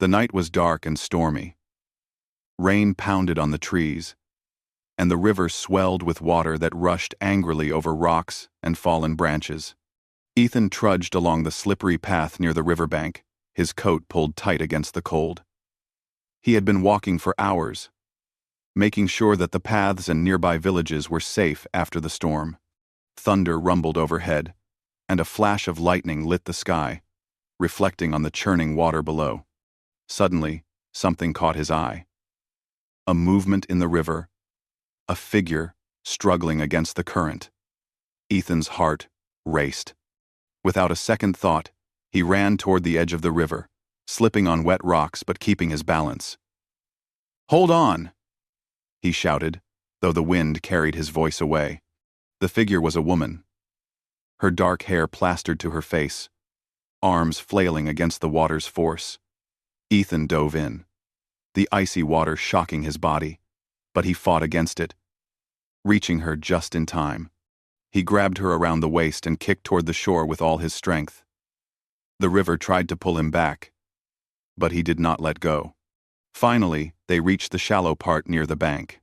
The night was dark and stormy. Rain pounded on the trees, and the river swelled with water that rushed angrily over rocks and fallen branches. Ethan trudged along the slippery path near the riverbank, his coat pulled tight against the cold. He had been walking for hours, making sure that the paths and nearby villages were safe after the storm. Thunder rumbled overhead, and a flash of lightning lit the sky, reflecting on the churning water below. Suddenly, something caught his eye. A movement in the river, a figure struggling against the current. Ethan's heart raced. Without a second thought, he ran toward the edge of the river, slipping on wet rocks but keeping his balance. "Hold on!" he shouted, though the wind carried his voice away. The figure was a woman, her dark hair plastered to her face, arms flailing against the water's force. Ethan dove in, the icy water shocking his body, but he fought against it, reaching her just in time. He grabbed her around the waist and kicked toward the shore with all his strength. The river tried to pull him back, but he did not let go. Finally, they reached the shallow part near the bank.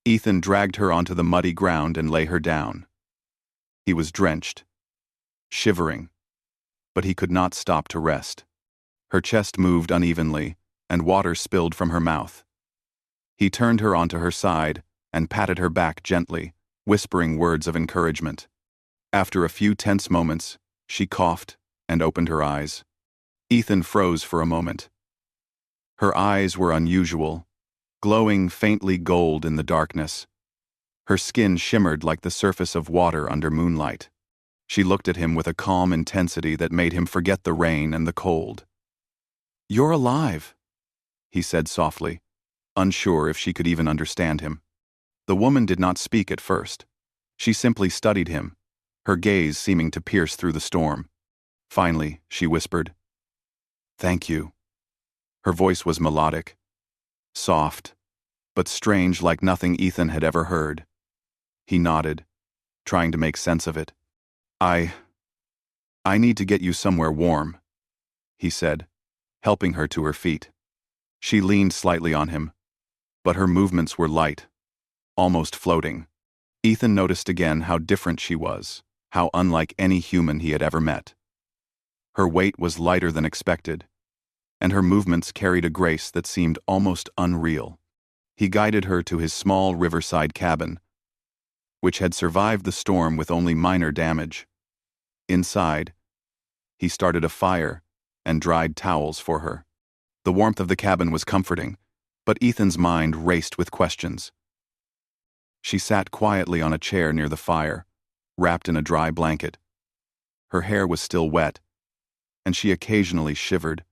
Ethan dragged her onto the muddy ground and lay her down. He was drenched, shivering, but he could not stop to rest. Her chest moved unevenly, and water spilled from her mouth. He turned her onto her side and patted her back gently, whispering words of encouragement. After a few tense moments, she coughed and opened her eyes. Ethan froze for a moment. Her eyes were unusual, glowing faintly gold in the darkness. Her skin shimmered like the surface of water under moonlight. She looked at him with a calm intensity that made him forget the rain and the cold. "You're alive," he said softly, unsure if she could even understand him. The woman did not speak at first. She simply studied him, her gaze seeming to pierce through the storm. Finally, she whispered, "Thank you." Her voice was melodic, soft, but strange like nothing Ethan had ever heard. He nodded, trying to make sense of it. I need to get you somewhere warm," he said, helping her to her feet. She leaned slightly on him, but her movements were light, almost floating. Ethan noticed again how different she was, how unlike any human he had ever met. Her weight was lighter than expected, and her movements carried a grace that seemed almost unreal. He guided her to his small riverside cabin, which had survived the storm with only minor damage. Inside, he started a fire and dried towels for her. The warmth of the cabin was comforting, but Ethan's mind raced with questions. She sat quietly on a chair near the fire, wrapped in a dry blanket. Her hair was still wet, and she occasionally shivered,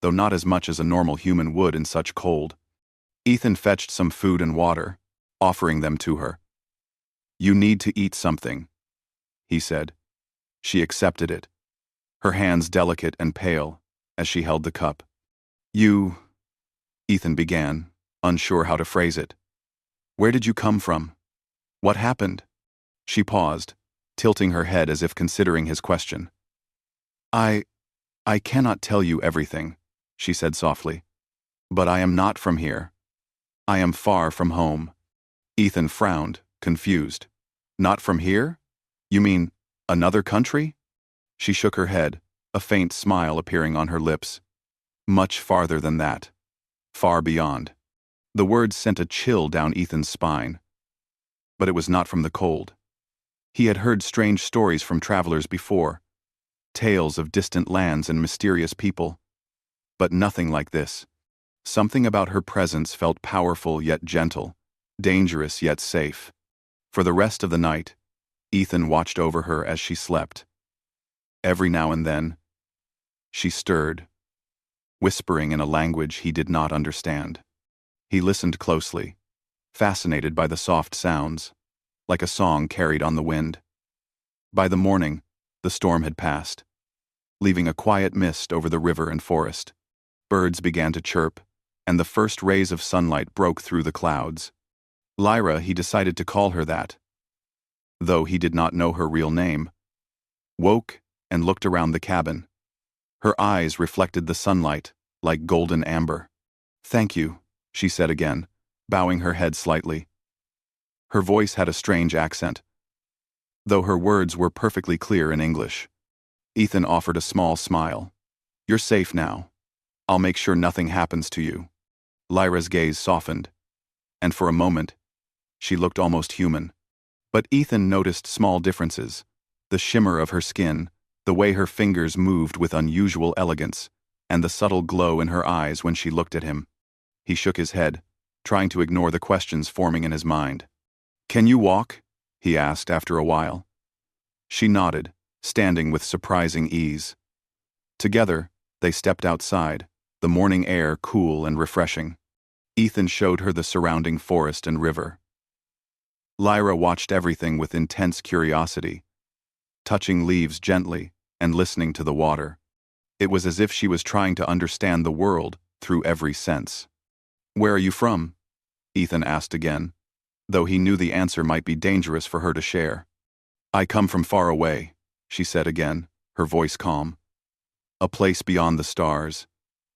though not as much as a normal human would in such cold. Ethan fetched some food and water, offering them to her. "You need to eat something," he said. She accepted it, her hands delicate and pale as she held the cup. Ethan began, unsure how to phrase it. "Where did you come from? What happened?" She paused, tilting her head as if considering his question. I cannot tell you everything," she said softly. "But I am not from here. I am far from home." Ethan frowned, confused. "Not from here? You mean another country?" She shook her head, a faint smile appearing on her lips. "Much farther than that. Far beyond." The words sent a chill down Ethan's spine. But it was not from the cold. He had heard strange stories from travelers before, tales of distant lands and mysterious people. But nothing like this. Something about her presence felt powerful yet gentle, dangerous yet safe. For the rest of the night, Ethan watched over her as she slept. Every now and then, she stirred, whispering in a language he did not understand. He listened closely, fascinated by the soft sounds, like a song carried on the wind. By the morning, the storm had passed, leaving a quiet mist over the river and forest. Birds began to chirp, and the first rays of sunlight broke through the clouds. Lyra, he decided to call her that, though he did not know her real name, woke and looked around the cabin. Her eyes reflected the sunlight, like golden amber. "Thank you," she said again, bowing her head slightly. Her voice had a strange accent, though her words were perfectly clear in English. Ethan offered a small smile. "You're safe now. I'll make sure nothing happens to you." Lyra's gaze softened, and for a moment, she looked almost human. But Ethan noticed small differences: the shimmer of her skin, the way her fingers moved with unusual elegance, and the subtle glow in her eyes when she looked at him. He shook his head, trying to ignore the questions forming in his mind. "Can you walk?" he asked after a while. She nodded, standing with surprising ease. Together, they stepped outside, the morning air cool and refreshing. Ethan showed her the surrounding forest and river. Lyra watched everything with intense curiosity, touching leaves gently and listening to the water. It was as if she was trying to understand the world through every sense. "Where are you from?" Ethan asked again, though he knew the answer might be dangerous for her to share. "I come from far away," she said again, her voice calm. "A place beyond the stars.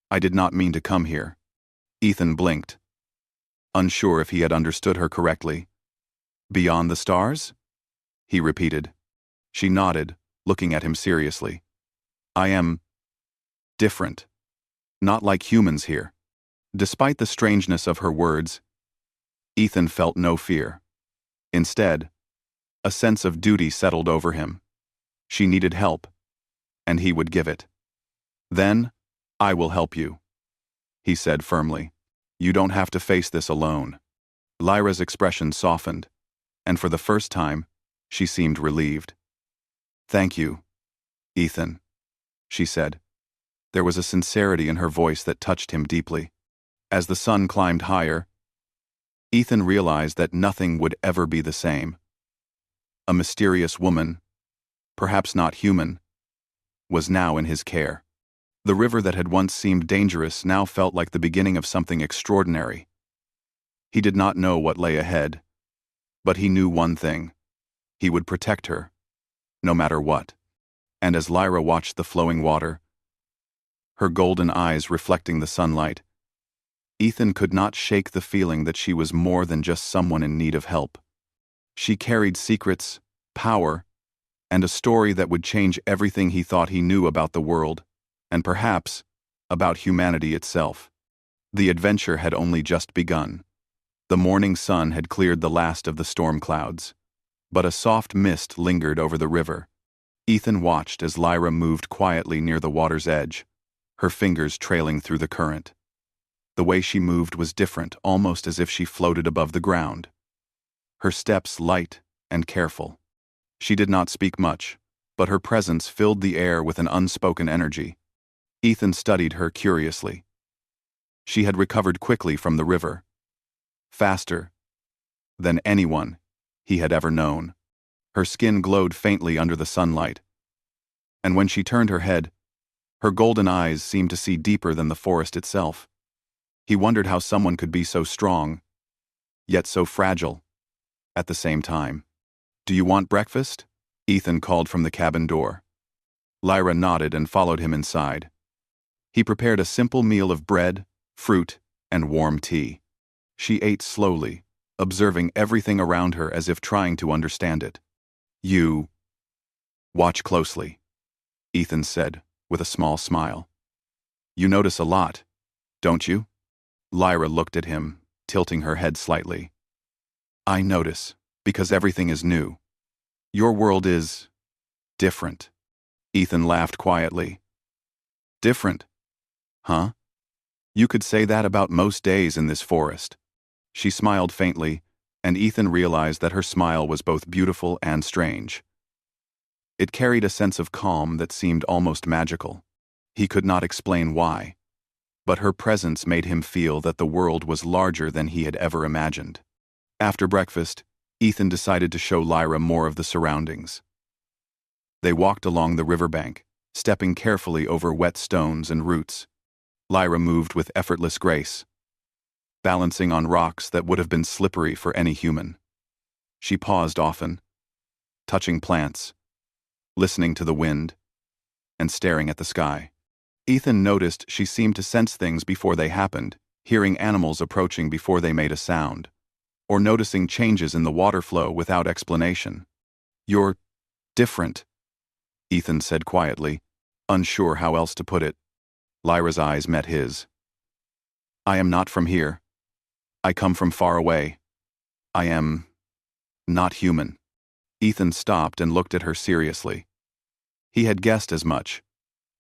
I did not mean to come here." Ethan blinked, unsure if he had understood her correctly. "Beyond the stars?" he repeated. She nodded, looking at him seriously. "I am different. Not like humans here." Despite the strangeness of her words, Ethan felt no fear. Instead, a sense of duty settled over him. She needed help, and he would give it. "Then, I will help you," he said firmly. "You don't have to face this alone." Lyra's expression softened, and for the first time, she seemed relieved. "Thank you, Ethan," she said. There was a sincerity in her voice that touched him deeply. As the sun climbed higher, Ethan realized that nothing would ever be the same. A mysterious woman, perhaps not human, was now in his care. The river that had once seemed dangerous now felt like the beginning of something extraordinary. He did not know what lay ahead, but he knew one thing: he would protect her, no matter what. And as Lyra watched the flowing water, her golden eyes reflecting the sunlight, Ethan could not shake the feeling that she was more than just someone in need of help. She carried secrets, power, and a story that would change everything he thought he knew about the world, and perhaps about humanity itself. The adventure had only just begun. The morning sun had cleared the last of the storm clouds, but a soft mist lingered over the river. Ethan watched as Lyra moved quietly near the water's edge, her fingers trailing through the current. The way she moved was different, almost as if she floated above the ground. Her steps light and careful. She did not speak much, but her presence filled the air with an unspoken energy. Ethan studied her curiously. She had recovered quickly from the river, faster than anyone he had ever known. Her skin glowed faintly under the sunlight, and when she turned her head, her golden eyes seemed to see deeper than the forest itself. He wondered how someone could be so strong, yet so fragile, at the same time. "Do you want breakfast?" Ethan called from the cabin door. Lyra nodded and followed him inside. He prepared a simple meal of bread, fruit, and warm tea. She ate slowly, observing everything around her as if trying to understand it. "You watch closely," Ethan said, with a small smile. "You notice a lot, don't you?" Lyra looked at him, tilting her head slightly. "I notice, because everything is new. Your world is different." Ethan laughed quietly. "Different? Huh? You could say that about most days in this forest." She smiled faintly, and Ethan realized that her smile was both beautiful and strange. It carried a sense of calm that seemed almost magical. He could not explain why, but her presence made him feel that the world was larger than he had ever imagined. After breakfast, Ethan decided to show Lyra more of the surroundings. They walked along the riverbank, stepping carefully over wet stones and roots. Lyra moved with effortless grace, balancing on rocks that would have been slippery for any human. She paused often, touching plants, listening to the wind, and staring at the sky. Ethan noticed she seemed to sense things before they happened, hearing animals approaching before they made a sound, or noticing changes in the water flow without explanation. "You're different," Ethan said quietly, unsure how else to put it. Lyra's eyes met his. "I am not from here. I come from far away. I am not human." Ethan stopped and looked at her seriously. He had guessed as much,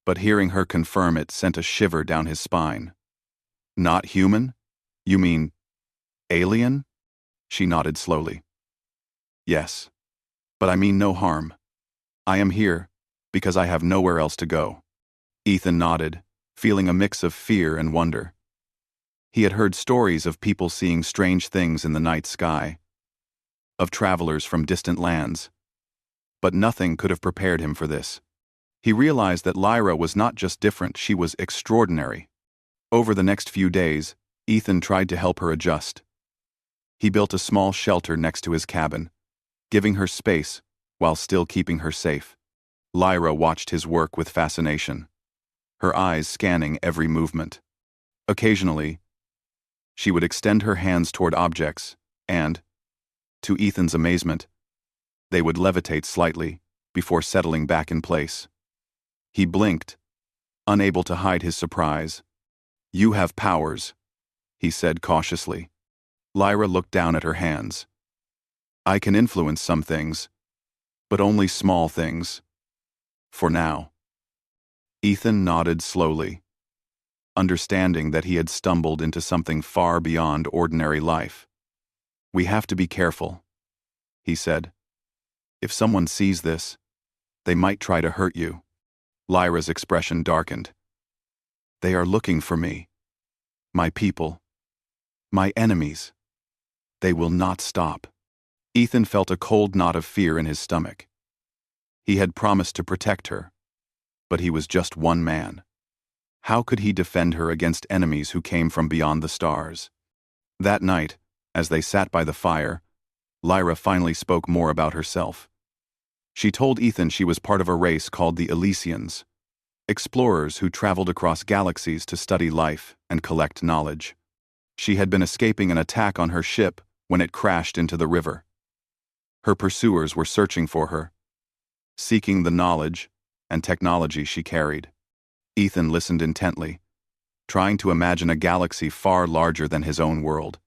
but hearing her confirm it sent a shiver down his spine. "Not human? You mean alien?" She nodded slowly. "Yes, but I mean no harm. I am here because I have nowhere else to go." Ethan nodded, feeling a mix of fear and wonder. He had heard stories of people seeing strange things in the night sky, of travelers from distant lands, but nothing could have prepared him for this. He realized that Lyra was not just different, she was extraordinary. Over the next few days, Ethan tried to help her adjust. He built a small shelter next to his cabin, giving her space while still keeping her safe. Lyra watched his work with fascination, her eyes scanning every movement. Occasionally, she would extend her hands toward objects, and, to Ethan's amazement, they would levitate slightly before settling back in place. He blinked, unable to hide his surprise. "You have powers," he said cautiously. Lyra looked down at her hands. "I can influence some things, but only small things. For now." Ethan nodded slowly, understanding that he had stumbled into something far beyond ordinary life. "We have to be careful," he said. "If someone sees this, they might try to hurt you." Lyra's expression darkened. "They are looking for me. My people. My enemies. They will not stop." Ethan felt a cold knot of fear in his stomach. He had promised to protect her, but he was just one man. How could he defend her against enemies who came from beyond the stars? That night, as they sat by the fire, Lyra finally spoke more about herself. She told Ethan she was part of a race called the Elysians, explorers who traveled across galaxies to study life and collect knowledge. She had been escaping an attack on her ship when it crashed into the river. Her pursuers were searching for her, seeking the knowledge and technology she carried. Ethan listened intently, trying to imagine a galaxy far larger than his own world.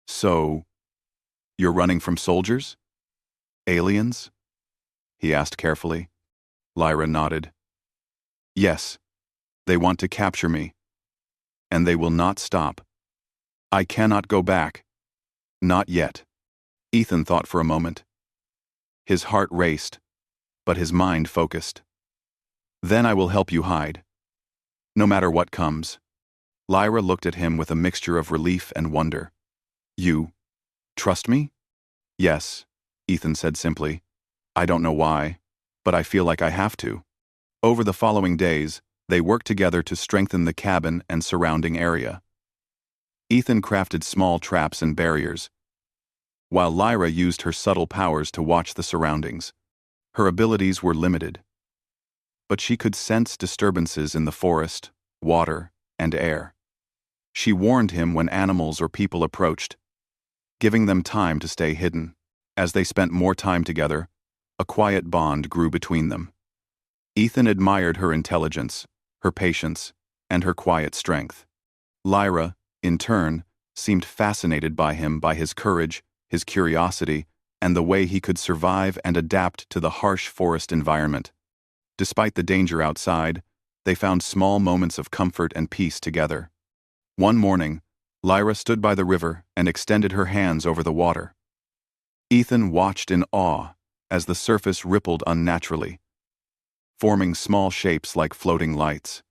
"So, you're running from soldiers? Aliens?" he asked carefully. Lyra nodded. "Yes, they want to capture me, and they will not stop. I cannot go back. Not yet." Ethan thought for a moment. His heart raced, but his mind focused. "Then I will help you hide, no matter what comes." Lyra looked at him with a mixture of relief and wonder. "You trust me?" "Yes," Ethan said simply. "I don't know why, but I feel like I have to." Over the following days, they worked together to strengthen the cabin and surrounding area. Ethan crafted small traps and barriers, while Lyra used her subtle powers to watch the surroundings. Her abilities were limited, but she could sense disturbances in the forest, water, and air. She warned him when animals or people approached, giving them time to stay hidden. As they spent more time together, a quiet bond grew between them. Ethan admired her intelligence, her patience, and her quiet strength. Lyra, in turn, seemed fascinated by him, by his courage, his curiosity, and the way he could survive and adapt to the harsh forest environment. Despite the danger outside, they found small moments of comfort and peace together. One morning, Lyra stood by the river and extended her hands over the water. Ethan watched in awe as the surface rippled unnaturally, forming small shapes like floating lights.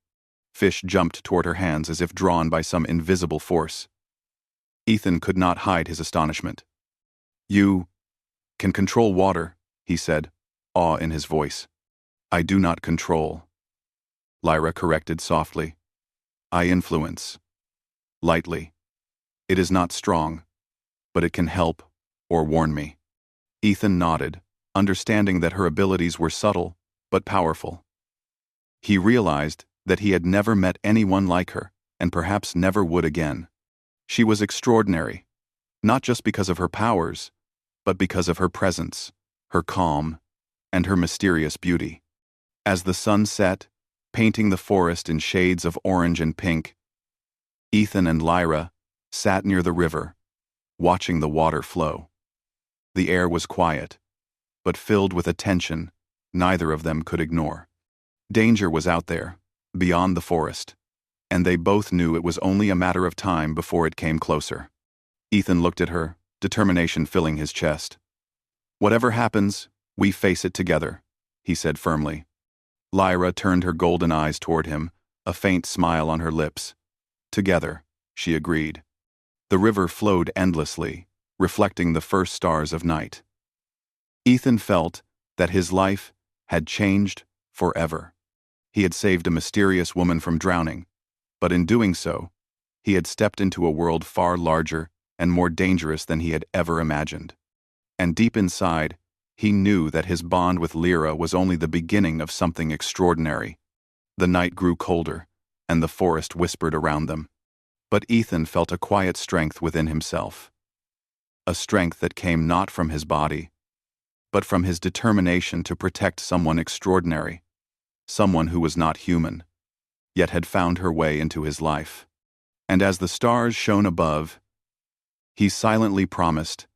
Fish jumped toward her hands as if drawn by some invisible force. Ethan could not hide his astonishment. "You can control water," he said, awe in his voice. "I do not control," Lyra corrected softly. "I influence. Lightly. It is not strong, but it can help or warn me." Ethan nodded, understanding that her abilities were subtle but powerful. He realized that he had never met anyone like her, and perhaps never would again. She was extraordinary, not just because of her powers, but because of her presence, her calm, and her mysterious beauty. As the sun set, painting the forest in shades of orange and pink, Ethan and Lyra sat near the river, watching the water flow. The air was quiet, but filled with a tension neither of them could ignore. Danger was out there, beyond the forest, and they both knew it was only a matter of time before it came closer. Ethan looked at her, determination filling his chest. "Whatever happens, we face it together," he said firmly. Lyra turned her golden eyes toward him, a faint smile on her lips. "Together," she agreed. The river flowed endlessly, reflecting the first stars of night. Ethan felt that his life had changed forever. He had saved a mysterious woman from drowning, but in doing so, he had stepped into a world far larger and more dangerous than he had ever imagined. And deep inside, he knew that his bond with Lyra was only the beginning of something extraordinary. The night grew colder, and the forest whispered around them. But Ethan felt a quiet strength within himself. A strength that came not from his body, but from his determination to protect someone extraordinary, someone who was not human, yet had found her way into his life. And as the stars shone above, he silently promised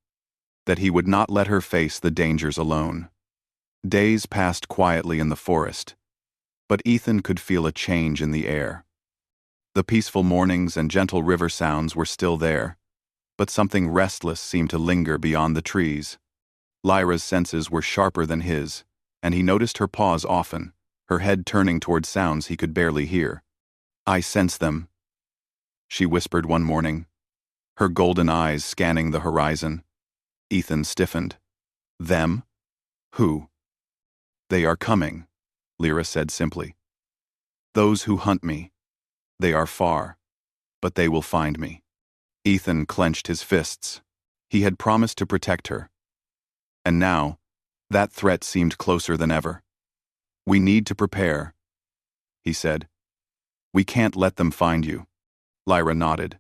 that he would not let her face the dangers alone. Days passed quietly in the forest, but Ethan could feel a change in the air. The peaceful mornings and gentle river sounds were still there, but something restless seemed to linger beyond the trees. Lyra's senses were sharper than his, and he noticed her pause often, her head turning toward sounds he could barely hear. "I sense them," she whispered one morning, her golden eyes scanning the horizon. Ethan stiffened. "Them? Who?" "They are coming," Lyra said simply. "Those who hunt me. They are far, but they will find me." Ethan clenched his fists. He had promised to protect her. And now, that threat seemed closer than ever. "We need to prepare," he said. "We can't let them find you." Lyra nodded.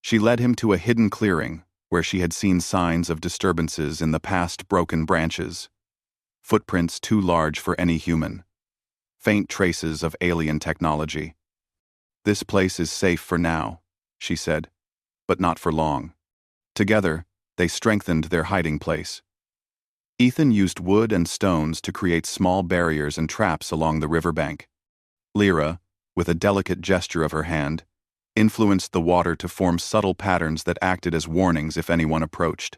She led him to a hidden clearing where she had seen signs of disturbances in the past, broken branches, footprints too large for any human, faint traces of alien technology. "This place is safe for now," she said, "but not for long." Together, they strengthened their hiding place. Ethan used wood and stones to create small barriers and traps along the riverbank. Lyra, with a delicate gesture of her hand, influenced the water to form subtle patterns that acted as warnings if anyone approached.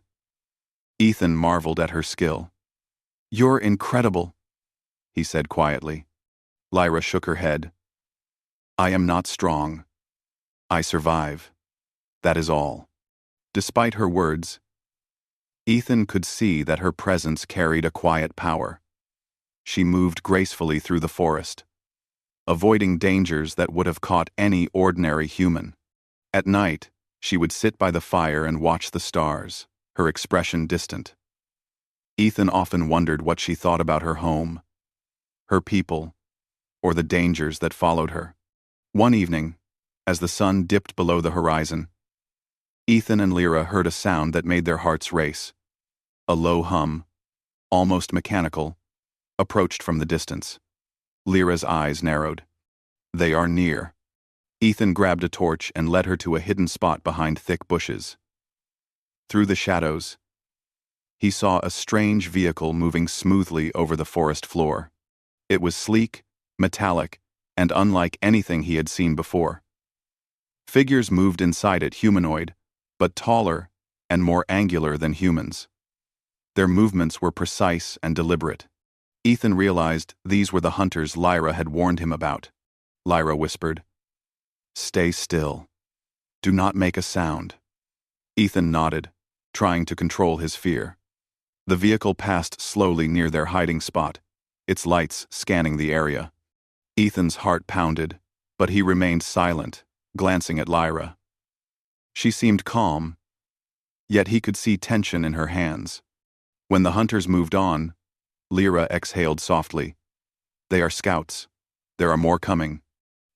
Ethan marveled at her skill. "You're incredible," he said quietly. Lyra shook her head. "I am not strong. I survive. That is all." Despite her words, Ethan could see that her presence carried a quiet power. She moved gracefully through the forest, avoiding dangers that would have caught any ordinary human. At night, she would sit by the fire and watch the stars, her expression distant. Ethan often wondered what she thought about her home, her people, or the dangers that followed her. One evening, as the sun dipped below the horizon, Ethan and Lyra heard a sound that made their hearts race. A low hum, almost mechanical, approached from the distance. Lyra's eyes narrowed. "They are near." Ethan grabbed a torch and led her to a hidden spot behind thick bushes. Through the shadows, he saw a strange vehicle moving smoothly over the forest floor. It was sleek, metallic, and unlike anything he had seen before. Figures moved inside it, humanoid, but taller and more angular than humans. Their movements were precise and deliberate. Ethan realized these were the hunters Lyra had warned him about. Lyra whispered, "Stay still. Do not make a sound." Ethan nodded, trying to control his fear. The vehicle passed slowly near their hiding spot, its lights scanning the area. Ethan's heart pounded, but he remained silent, glancing at Lyra. She seemed calm, yet he could see tension in her hands. When the hunters moved on, Lyra exhaled softly. "They are scouts. There are more coming.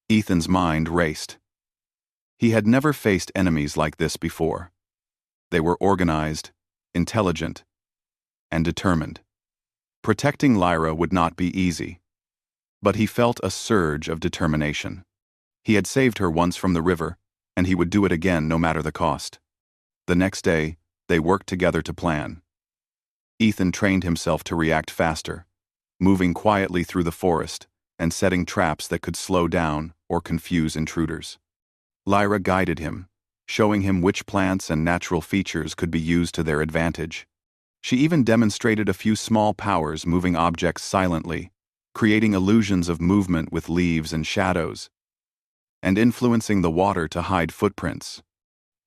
Ethan's mind raced. He had never faced enemies like this before. They were organized, intelligent, and determined. Protecting Lyra would not be easy, but he felt a surge of determination. He had saved her once from the river, and he would do it again no matter the cost. The next day, they worked together to plan. Ethan trained himself to react faster, moving quietly through the forest and setting traps that could slow down or confuse intruders. Lyra guided him, showing him which plants and natural features could be used to their advantage. She even demonstrated a few small powers moving objects silently, creating illusions of movement with leaves and shadows, and influencing the water to hide footprints.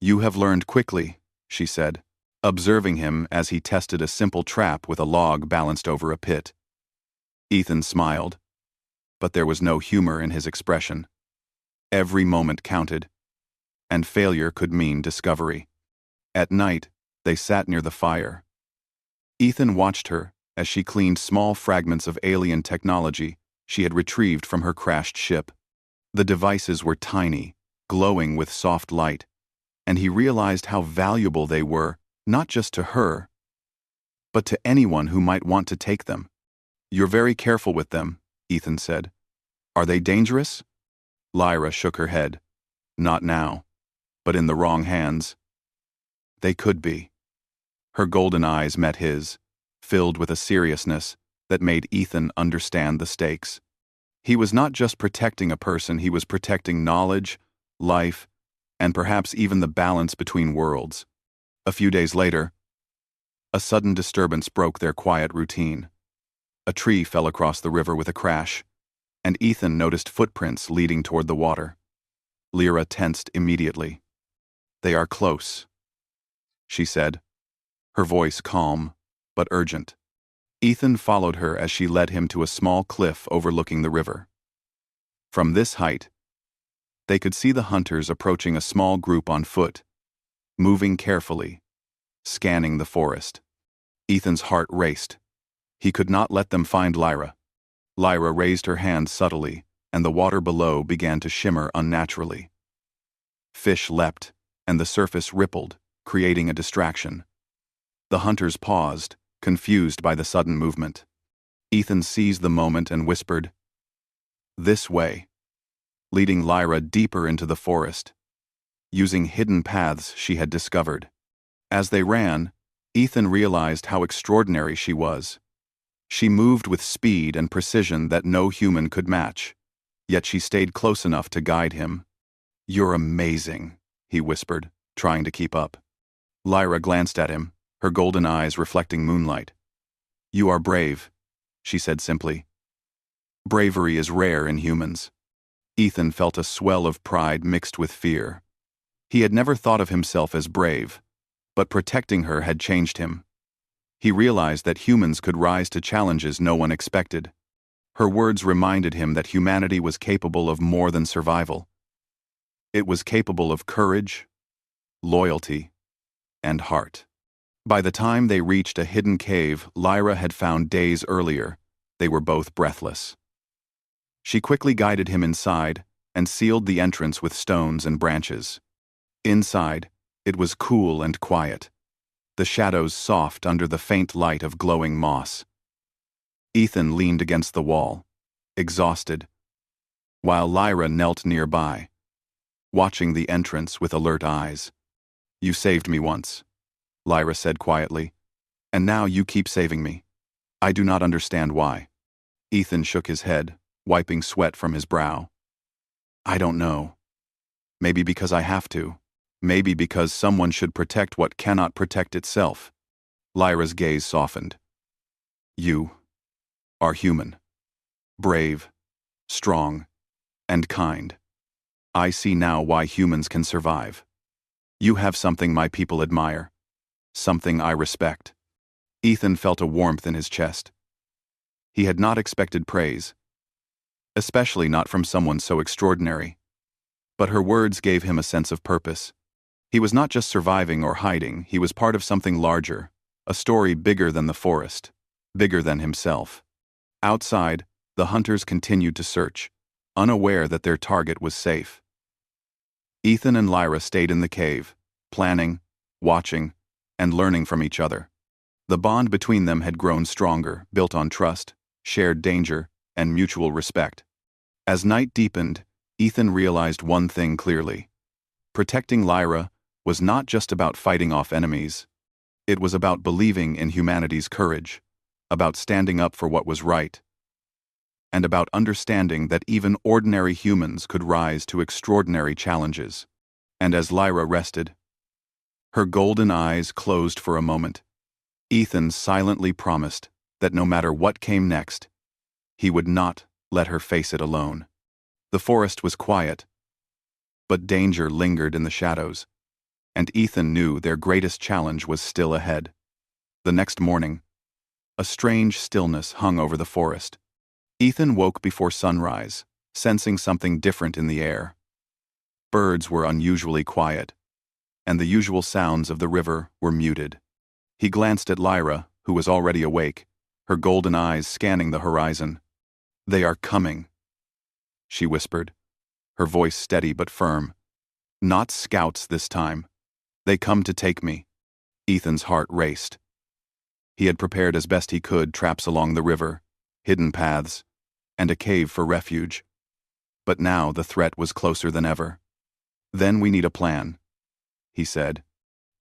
"You have learned quickly," she said, observing him as he tested a simple trap with a log balanced over a pit. Ethan smiled, but there was no humor in his expression. Every moment counted, and failure could mean discovery. At night, they sat near the fire. Ethan watched her as she cleaned small fragments of alien technology she had retrieved from her crashed ship. The devices were tiny, glowing with soft light, and he realized how valuable they were, not just to her, but to anyone who might want to take them. "You're very careful with them," Ethan said. "Are they dangerous?" Lyra shook her head. "Not now, but in the wrong hands, they could be." Her golden eyes met his, filled with a seriousness that made Ethan understand the stakes. He was not just protecting a person, he was protecting knowledge, life, and perhaps even the balance between worlds. A few days later, a sudden disturbance broke their quiet routine. A tree fell across the river with a crash, and Ethan noticed footprints leading toward the water. Lyra tensed immediately. "They are close," she said, her voice calm but urgent. Ethan followed her as she led him to a small cliff overlooking the river. From this height, they could see the hunters approaching a small group on foot, moving carefully, scanning the forest. Ethan's heart raced. He could not let them find Lyra. Lyra raised her hand subtly, and the water below began to shimmer unnaturally. Fish leapt, and the surface rippled, creating a distraction. The hunters paused, confused by the sudden movement. Ethan seized the moment and whispered, "This way," leading Lyra deeper into the forest, using hidden paths she had discovered. As they ran, Ethan realized how extraordinary she was. She moved with speed and precision that no human could match, yet she stayed close enough to guide him. "You're amazing," he whispered, trying to keep up. Lyra glanced at him, her golden eyes reflecting moonlight. "You are brave," she said simply. "Bravery is rare in humans." Ethan felt a swell of pride mixed with fear. He had never thought of himself as brave, but protecting her had changed him. He realized that humans could rise to challenges no one expected. Her words reminded him that humanity was capable of more than survival. It was capable of courage, loyalty, and heart. By the time they reached a hidden cave Lyra had found days earlier, they were both breathless. She quickly guided him inside and sealed the entrance with stones and branches. Inside, it was cool and quiet, the shadows soft under the faint light of glowing moss. Ethan leaned against the wall, exhausted, while Lyra knelt nearby, watching the entrance with alert eyes. "You saved me once," Lyra said quietly, "and now you keep saving me. I do not understand why." Ethan shook his head, wiping sweat from his brow. "I don't know. Maybe because I have to. Maybe because someone should protect what cannot protect itself." Lyra's gaze softened. "You are human. Brave, strong, and kind. I see now why humans can survive. You have something my people admire. Something I respect." Ethan felt a warmth in his chest. He had not expected praise, especially not from someone so extraordinary. But her words gave him a sense of purpose. He was not just surviving or hiding, he was part of something larger, a story bigger than the forest, bigger than himself. Outside, the hunters continued to search, unaware that their target was safe. Ethan and Lyra stayed in the cave, planning, watching, and learning from each other. The bond between them had grown stronger, built on trust, shared danger, and mutual respect. As night deepened, Ethan realized one thing clearly. Protecting Lyra was not just about fighting off enemies. It was about believing in humanity's courage, about standing up for what was right, and about understanding that even ordinary humans could rise to extraordinary challenges. And as Lyra rested, her golden eyes closed for a moment, Ethan silently promised that no matter what came next, he would not let her face it alone. The forest was quiet, but danger lingered in the shadows, and Ethan knew their greatest challenge was still ahead. The next morning, a strange stillness hung over the forest. Ethan woke before sunrise, sensing something different in the air. Birds were unusually quiet, and the usual sounds of the river were muted. He glanced at Lyra, who was already awake, her golden eyes scanning the horizon. "They are coming," she whispered, her voice steady but firm. "Not scouts this time. They come to take me." Ethan's heart raced. He had prepared as best he could traps along the river, hidden paths, and a cave for refuge. But now the threat was closer than ever. "Then we need a plan," he said.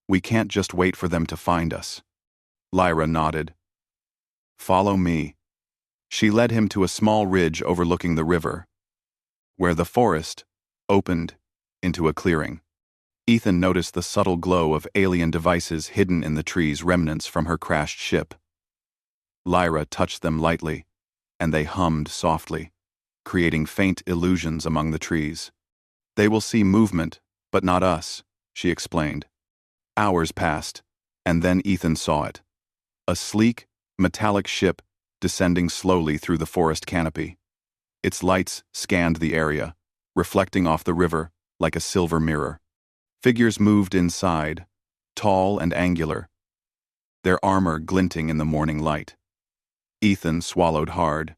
"We can't just wait for them to find us." Lyra nodded. "Follow me." She led him to a small ridge overlooking the river, where the forest opened into a clearing. Ethan noticed the subtle glow of alien devices hidden in the trees, remnants from her crashed ship. Lyra touched them lightly, and they hummed softly, creating faint illusions among the trees. "They will see movement, but not us," she explained. Hours passed, and then Ethan saw it. A sleek, metallic ship descending slowly through the forest canopy. Its lights scanned the area, reflecting off the river like a silver mirror. Figures moved inside, tall and angular, their armor glinting in the morning light. Ethan swallowed hard,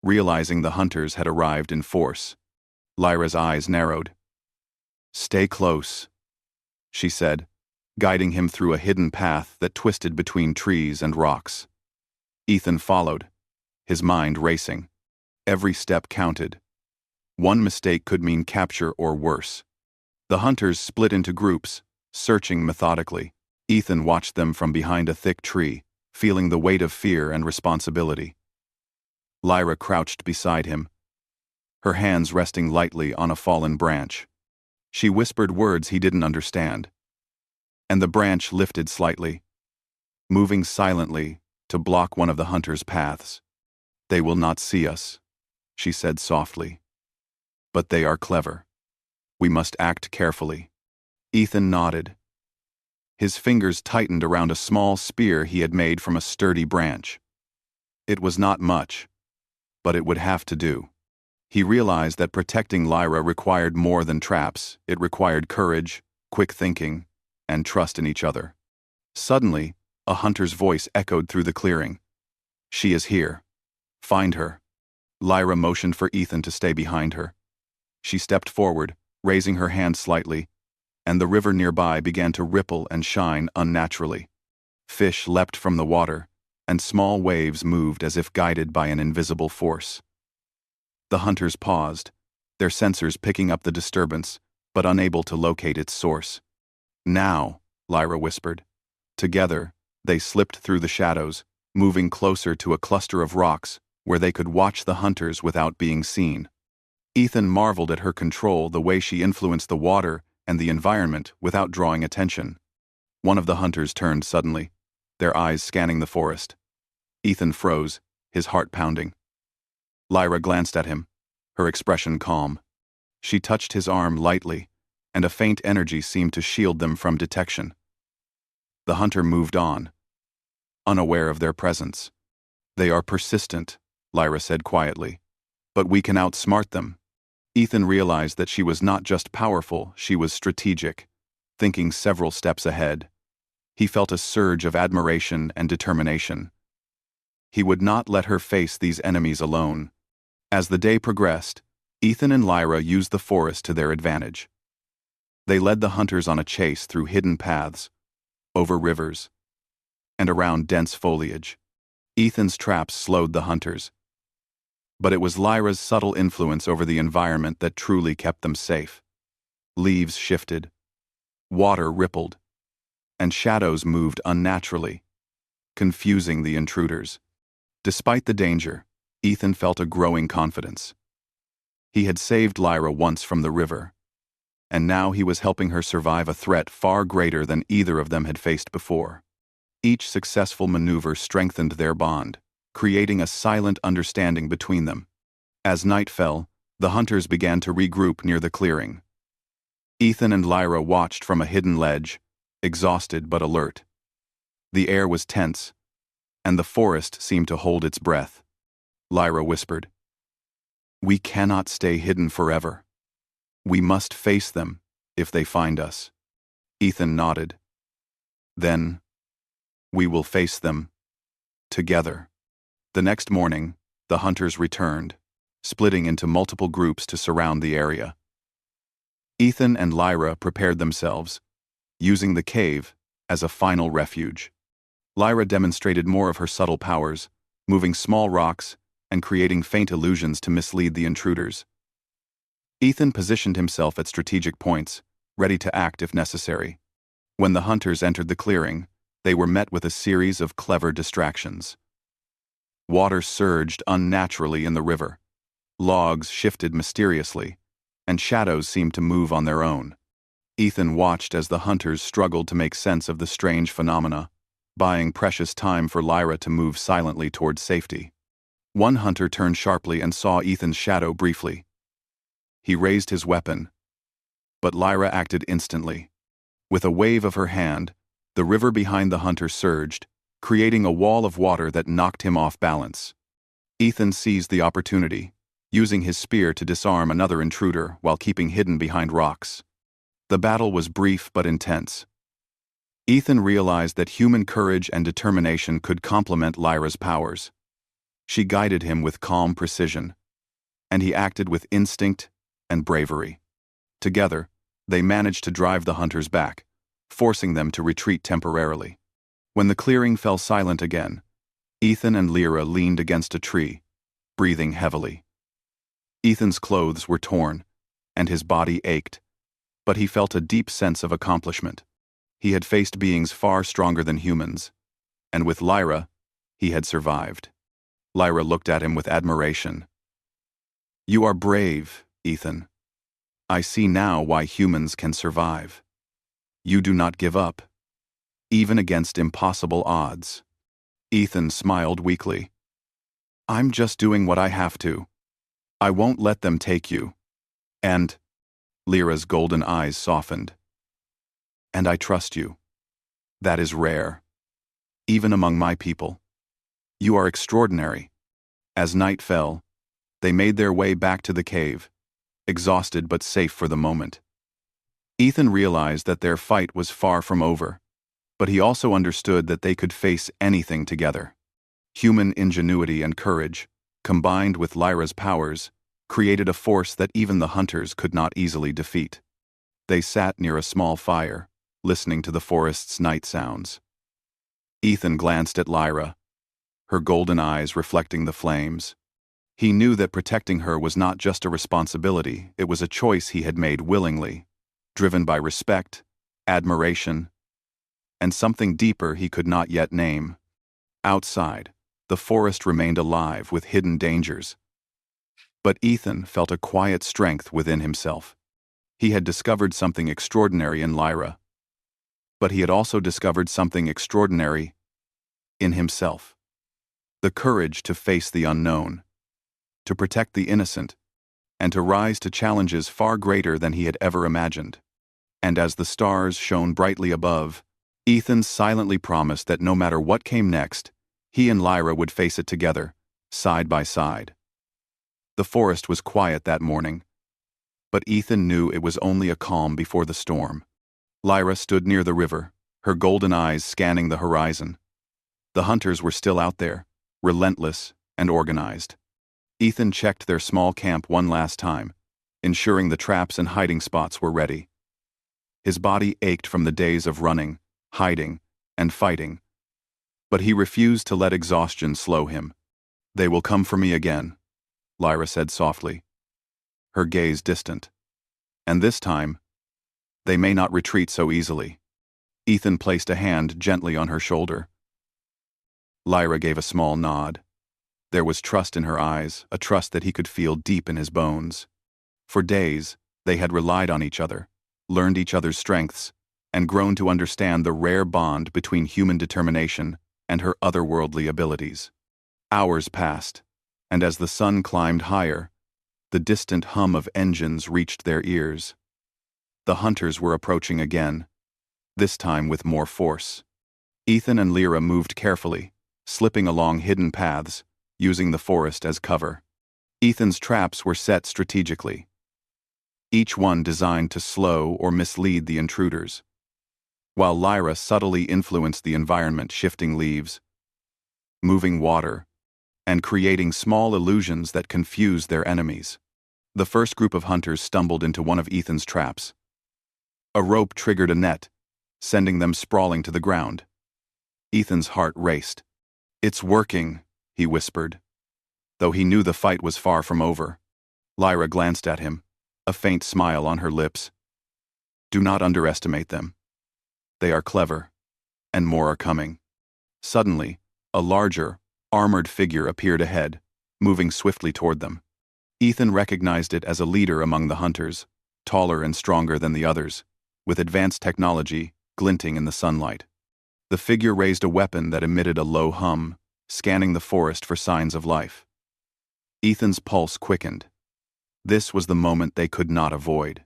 realizing the hunters had arrived in force. Lyra's eyes narrowed. "Stay close," she said, guiding him through a hidden path that twisted between trees and rocks. Ethan followed, his mind racing. Every step counted. One mistake could mean capture or worse. The hunters split into groups, searching methodically. Ethan watched them from behind a thick tree, feeling the weight of fear and responsibility. Lyra crouched beside him, her hands resting lightly on a fallen branch. She whispered words he didn't understand, and the branch lifted slightly, moving silently to block one of the hunters' paths. "They will not see us," she said softly. "But they are clever. We must act carefully." Ethan nodded. His fingers tightened around a small spear he had made from a sturdy branch. It was not much, but it would have to do. He realized that protecting Lyra required more than traps. It required courage, quick thinking, and trust in each other. Suddenly, a hunter's voice echoed through the clearing. "She is here. Find her." Lyra motioned for Ethan to stay behind her. She stepped forward, raising her hand slightly, and the river nearby began to ripple and shine unnaturally. Fish leapt from the water, and small waves moved as if guided by an invisible force. The hunters paused, their sensors picking up the disturbance, but unable to locate its source. "Now," Lyra whispered. Together, they slipped through the shadows, moving closer to a cluster of rocks where they could watch the hunters without being seen. Ethan marveled at her control, the way she influenced the water and the environment without drawing attention. One of the hunters turned suddenly, their eyes scanning the forest. Ethan froze, his heart pounding. Lyra glanced at him, her expression calm. She touched his arm lightly, and a faint energy seemed to shield them from detection. The hunter moved on, unaware of their presence. "They are persistent," Lyra said quietly, "but we can outsmart them." Ethan realized that she was not just powerful, she was strategic, thinking several steps ahead. He felt a surge of admiration and determination. He would not let her face these enemies alone. As the day progressed, Ethan and Lyra used the forest to their advantage. They led the hunters on a chase through hidden paths, over rivers, and around dense foliage. Ethan's traps slowed the hunters, but it was Lyra's subtle influence over the environment that truly kept them safe. Leaves shifted, water rippled, and shadows moved unnaturally, confusing the intruders. Despite the danger, Ethan felt a growing confidence. He had saved Lyra once from the river, and now he was helping her survive a threat far greater than either of them had faced before. Each successful maneuver strengthened their bond, creating a silent understanding between them. As night fell, the hunters began to regroup near the clearing. Ethan and Lyra watched from a hidden ledge, exhausted but alert. The air was tense, and the forest seemed to hold its breath. Lyra whispered, "We cannot stay hidden forever. We must face them if they find us." Ethan nodded. "Then, we will face them together." The next morning, the hunters returned, splitting into multiple groups to surround the area. Ethan and Lyra prepared themselves, using the cave as a final refuge. Lyra demonstrated more of her subtle powers, moving small rocks and creating faint illusions to mislead the intruders. Ethan positioned himself at strategic points, ready to act if necessary. When the hunters entered the clearing, they were met with a series of clever distractions. Water surged unnaturally in the river, logs shifted mysteriously, and shadows seemed to move on their own. Ethan watched as the hunters struggled to make sense of the strange phenomena, buying precious time for Lyra to move silently towards safety. One hunter turned sharply and saw Ethan's shadow briefly. He raised his weapon, but Lyra acted instantly. With a wave of her hand, the river behind the hunter surged, creating a wall of water that knocked him off balance. Ethan seized the opportunity, using his spear to disarm another intruder while keeping hidden behind rocks. The battle was brief but intense. Ethan realized that human courage and determination could complement Lyra's powers. She guided him with calm precision, and he acted with instinct and bravery. Together, they managed to drive the hunters back, forcing them to retreat temporarily. When the clearing fell silent again, Ethan and Lyra leaned against a tree, breathing heavily. Ethan's clothes were torn, and his body ached, but he felt a deep sense of accomplishment. He had faced beings far stronger than humans, and with Lyra, he had survived. Lyra looked at him with admiration. "You are brave, Ethan. I see now why humans can survive. You do not give up, even against impossible odds." Ethan smiled weakly. "I'm just doing what I have to. I won't let them take you." And Lyra's golden eyes softened. "And I trust you. That is rare, even among my people. You are extraordinary." As night fell, they made their way back to the cave, exhausted but safe for the moment. Ethan realized that their fight was far from over, but he also understood that they could face anything together. Human ingenuity and courage, combined with Lyra's powers, created a force that even the hunters could not easily defeat. They sat near a small fire, listening to the forest's night sounds. Ethan glanced at Lyra, her golden eyes reflecting the flames. He knew that protecting her was not just a responsibility, it was a choice he had made willingly, driven by respect, admiration, and something deeper he could not yet name. Outside, the forest remained alive with hidden dangers. But Ethan felt a quiet strength within himself. He had discovered something extraordinary in Lyra, but he had also discovered something extraordinary in himself. The courage to face the unknown, to protect the innocent, and to rise to challenges far greater than he had ever imagined. And as the stars shone brightly above, Ethan silently promised that no matter what came next, he and Lyra would face it together, side by side. The forest was quiet that morning, but Ethan knew it was only a calm before the storm. Lyra stood near the river, her golden eyes scanning the horizon. The hunters were still out there, relentless and organized. Ethan checked their small camp one last time, ensuring the traps and hiding spots were ready. His body ached from the days of running, hiding, and fighting, but he refused to let exhaustion slow him. "They will come for me again," Lyra said softly, her gaze distant. "And this time, they may not retreat so easily." Ethan placed a hand gently on her shoulder. Lyra gave a small nod. There was trust in her eyes, a trust that he could feel deep in his bones. For days, they had relied on each other, learned each other's strengths, and grown to understand the rare bond between human determination and her otherworldly abilities. Hours passed, and as the sun climbed higher, the distant hum of engines reached their ears. The hunters were approaching again, this time with more force. Ethan and Lyra moved carefully, slipping along hidden paths, using the forest as cover. Ethan's traps were set strategically, each one designed to slow or mislead the intruders, while Lyra subtly influenced the environment, shifting leaves, moving water, and creating small illusions that confused their enemies. The first group of hunters stumbled into one of Ethan's traps. A rope triggered a net, sending them sprawling to the ground. Ethan's heart raced. "It's working," he whispered, though he knew the fight was far from over. Lyra glanced at him, a faint smile on her lips. "Do not underestimate them. They are clever, and more are coming." Suddenly, a larger, armored figure appeared ahead, moving swiftly toward them. Ethan recognized it as a leader among the hunters, taller and stronger than the others, with advanced technology glinting in the sunlight. The figure raised a weapon that emitted a low hum, scanning the forest for signs of life. Ethan's pulse quickened. This was the moment they could not avoid.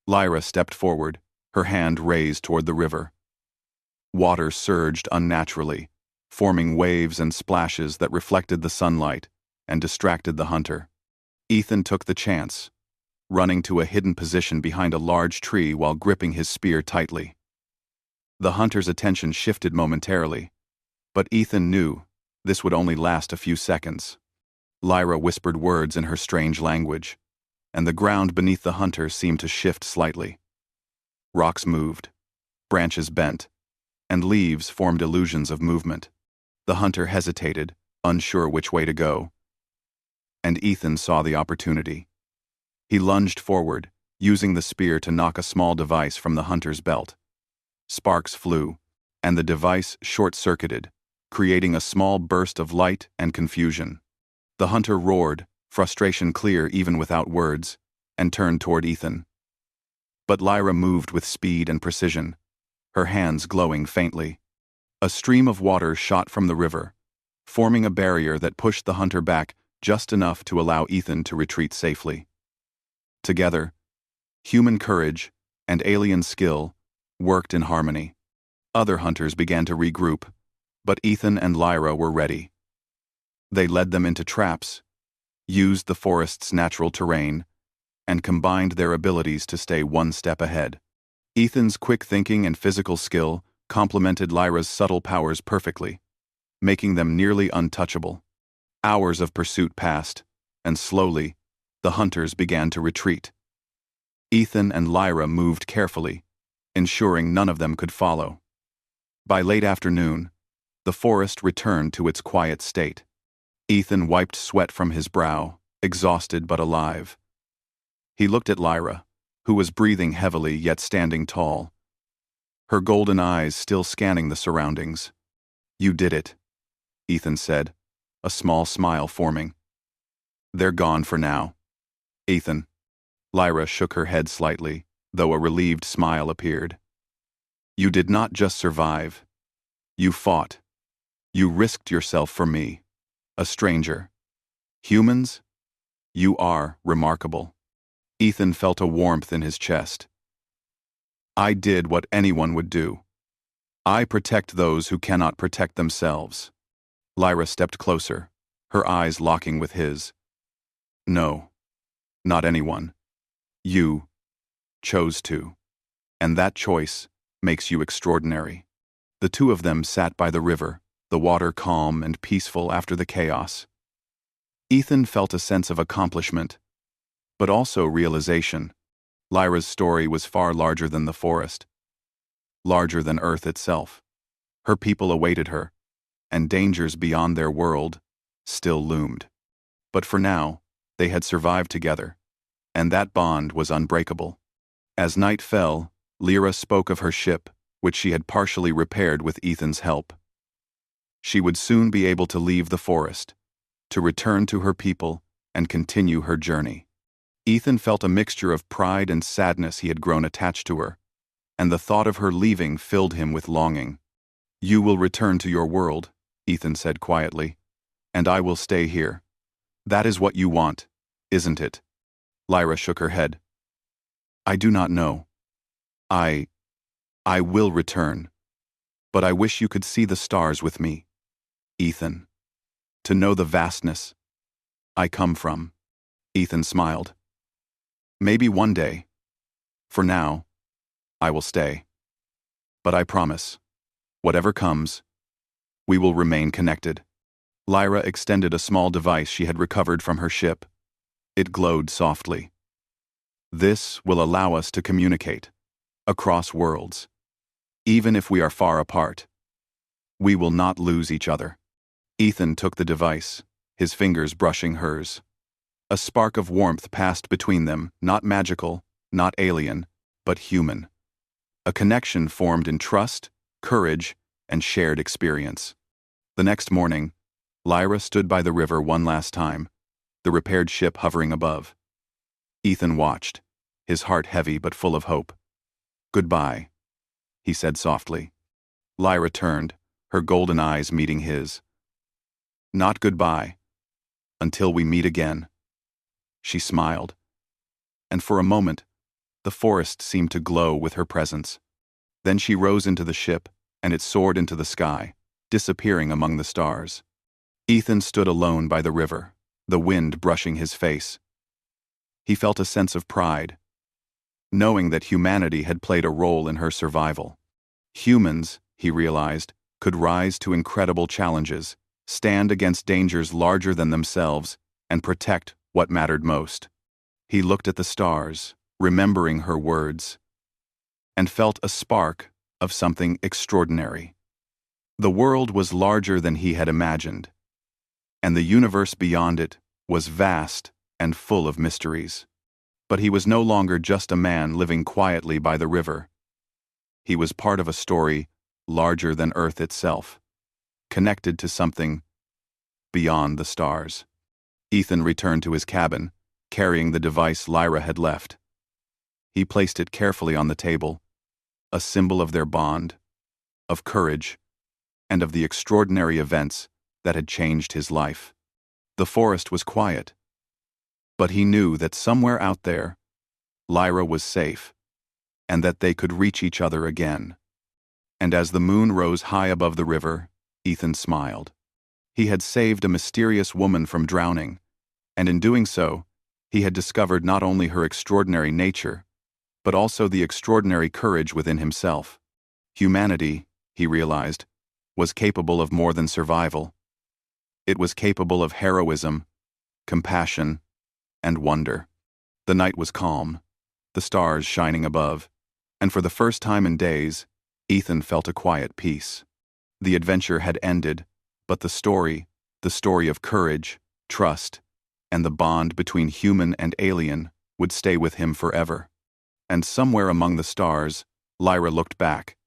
Lyra stepped forward, her hand raised toward the river. Water surged unnaturally, forming waves and splashes that reflected the sunlight and distracted the hunter. Ethan took the chance, running to a hidden position behind a large tree while gripping his spear tightly. The hunter's attention shifted momentarily, but Ethan knew this would only last a few seconds. Lyra whispered words in her strange language, and the ground beneath the hunter seemed to shift slightly. Rocks moved, branches bent, and leaves formed illusions of movement. The hunter hesitated, unsure which way to go, and Ethan saw the opportunity. He lunged forward, using the spear to knock a small device from the hunter's belt. Sparks flew, and the device short-circuited, creating a small burst of light and confusion. The hunter roared, frustration clear even without words, and turned toward Ethan. But Lyra moved with speed and precision, her hands glowing faintly. A stream of water shot from the river, forming a barrier that pushed the hunter back just enough to allow Ethan to retreat safely. Together, human courage and alien skill worked in harmony. Other hunters began to regroup, but Ethan and Lyra were ready. They led them into traps, used the forest's natural terrain, and combined their abilities to stay one step ahead. Ethan's quick thinking and physical skill complemented Lyra's subtle powers perfectly, making them nearly untouchable. Hours of pursuit passed, and slowly, the hunters began to retreat. Ethan and Lyra moved carefully, ensuring none of them could follow. By late afternoon, the forest returned to its quiet state. Ethan wiped sweat from his brow, exhausted but alive. He looked at Lyra, who was breathing heavily yet standing tall, her golden eyes still scanning the surroundings. "You did it," Ethan said, a small smile forming. "They're gone for now." "Ethan." Lyra shook her head slightly, though a relieved smile appeared. "You did not just survive. You fought. You risked yourself for me, a stranger. Humans, you are remarkable." Ethan felt a warmth in his chest. "I did what anyone would do. I protect those who cannot protect themselves." Lyra stepped closer, her eyes locking with his. "No, not anyone. You chose to. And that choice makes you extraordinary." The two of them sat by the river, the water calm and peaceful after the chaos. Ethan felt a sense of accomplishment, but also realization. Lyra's story was far larger than the forest, larger than Earth itself. Her people awaited her, and dangers beyond their world still loomed. But for now, they had survived together, and that bond was unbreakable. As night fell, Lyra spoke of her ship, which she had partially repaired with Ethan's help. She would soon be able to leave the forest, to return to her people and continue her journey. Ethan felt a mixture of pride and sadness. He had grown attached to her, and the thought of her leaving filled him with longing. "You will return to your world," Ethan said quietly, "and I will stay here. That is what you want, isn't it?" Lyra shook her head. "I do not know. I will return, but I wish you could see the stars with me, Ethan, to know the vastness I come from." Ethan smiled. "Maybe one day. For now, I will stay. But I promise, whatever comes, we will remain connected." Lyra extended a small device she had recovered from her ship. It glowed softly. "This will allow us to communicate across worlds. Even if we are far apart, we will not lose each other." Ethan took the device, his fingers brushing hers. A spark of warmth passed between them, not magical, not alien, but human. A connection formed in trust, courage, and shared experience. The next morning, Lyra stood by the river one last time, the repaired ship hovering above. Ethan watched, his heart heavy but full of hope. "Goodbye," he said softly. Lyra turned, her golden eyes meeting his. "Not goodbye. Until we meet again." She smiled, and for a moment, the forest seemed to glow with her presence. Then she rose into the ship, and it soared into the sky, disappearing among the stars. Ethan stood alone by the river, the wind brushing his face. He felt a sense of pride, knowing that humanity had played a role in her survival. Humans, he realized, could rise to incredible challenges, stand against dangers larger than themselves, and protect what mattered most. He looked at the stars, remembering her words, and felt a spark of something extraordinary. The world was larger than he had imagined, and the universe beyond it was vast and full of mysteries. But he was no longer just a man living quietly by the river. He was part of a story larger than Earth itself, connected to something beyond the stars. Ethan returned to his cabin, carrying the device Lyra had left. He placed it carefully on the table, a symbol of their bond, of courage, and of the extraordinary events that had changed his life. The forest was quiet, but he knew that somewhere out there, Lyra was safe, and that they could reach each other again. And as the moon rose high above the river, Ethan smiled. He had saved a mysterious woman from drowning, and in doing so, he had discovered not only her extraordinary nature, but also the extraordinary courage within himself. Humanity, he realized, was capable of more than survival. It was capable of heroism, compassion, and wonder. The night was calm, the stars shining above, and for the first time in days, Ethan felt a quiet peace. The adventure had ended, but the story of courage, trust, and the bond between human and alien would stay with him forever. And somewhere among the stars, Lyra looked back,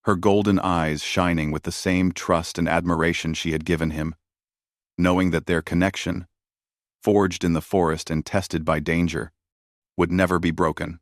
her golden eyes shining with the same trust and admiration she had given him, knowing that their connection, forged in the forest and tested by danger, would never be broken.